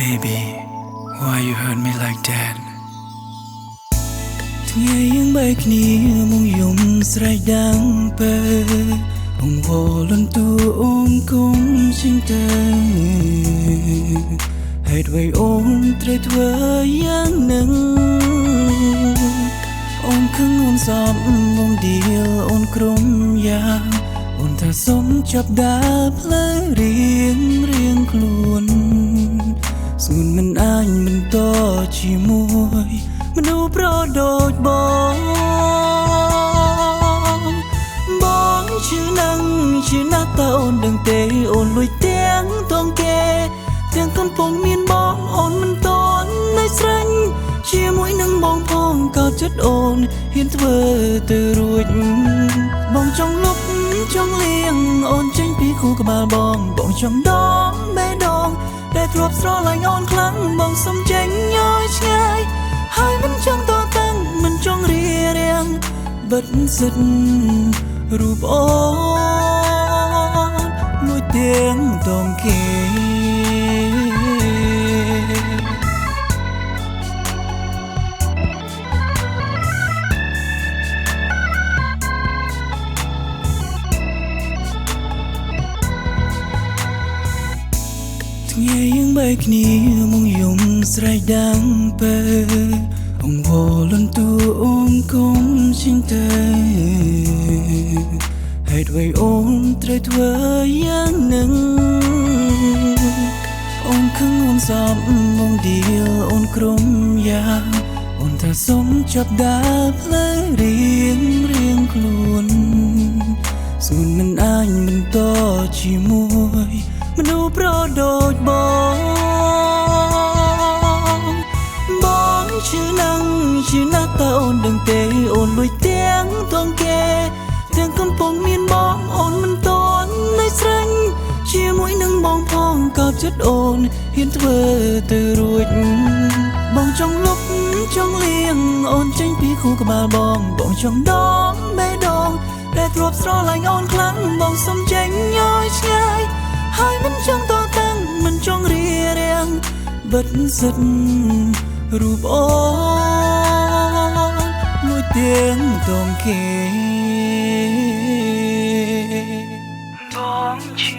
Baby, why you hurt me like that? ថ្ងៃយើងបែកគ្នាមកយំស្រែកដាំងពេអងវល់នទូអូនគុំជាងទៅហេតុអ្វីអូនត្រូវធ្វើយ៉ាងនឹងអូនខឹងអូនសមបងឌីលអូនក្រុមយ៉ាងអូនថាសុំចាប់ដើរផ្លូវរៀងខ្លួនស្ងួនមិនអាចបន្តជាមួយមនុស្សប្រដូចបងឈឺណាស់តើអូនដឹងទេអូនលួចទាំងតងគេទាំងកំពុងមានបងអូនមិនតន់នៅស្រេញជាមួយនឹងបងផងក៏ចិត្តអូនហ៊ានធ្វើទៅរួចបងចង់លុបចង់លៀងអូនចេញពីខួរក្បាលបងចង់ដងបេះដូងដែលធ្លាប់ស្រឡាញ់អូនខ្លាំងបងសុំចេញឲ្យឆ្ងាយហើយមិនចង់តតាំងមិនចង់រៀបរៀងបិទសិតរូបអូនលួចទាំងតងគេថ្ងៃយើងបែកគ្នាមកយំស្រែកដាំងពេអងវល់នទូអូនគុំជាងទៅហេតុអ្វីអូនត្រូវធ្វើយ៉ាងនឹងអូនខឹងអូនសមបងឌីលអូនក្រុមយ៉ាងអូនថាសុំចាប់ដើរផ្លូវរៀងខ្លួនស្ងួនមិនអាចបន្តជាមួយមនុស្សប្រដូចបងឈឺណាស់តើអូនដឹងទេអូនលួចទាំងតងគេទាំងកំពុងមានបងអូនមិនតន់នៅស្រេញជាមួយនឹងបងផងក៏ចិត្តអូនហ៊ានធ្វើទៅរួចបងចង់លុបចង់លៀងអូនចេញពីខួរក្បាលបងចង់ដងបេះដូងដែលធ្លាប់ស្រឡាញ់អូនខ្លាំងបងសុំចេញឲ្យឆ្ងាយហើយមិនចង់តតាំងមិនចង់រៀបរៀងបិទសិតរូបអូនលួចទាំងតងគេបងឈឺ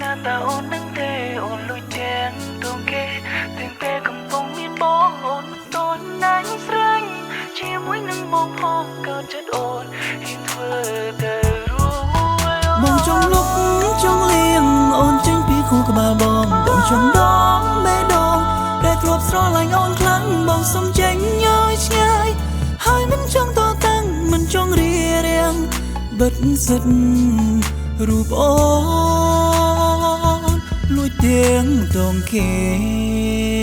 ណាស់តើអូននឹងទេអូនលួចទាំងតងគេទាំងពេលកំពុងមានបងអូនមិនតន់ណាញ់ស្រេញជាមួយនឹងបងផងក៏ចិត្តអូនហ៊ានធ្វើទៅរួចបងចង់លុបចង់លៀងអូនចេញពីខួរក្បាលបងចង់ដងបេះដូងដែលធ្លាប់ស្រឡាញ់អូនខ្លាំងបងសុំចេញឲ្យឆ្ងាយហើយមិនចង់តតាំងមិនចង់រៀបរៀងបិទសិតរូបអូនលួចទាំងតងគេ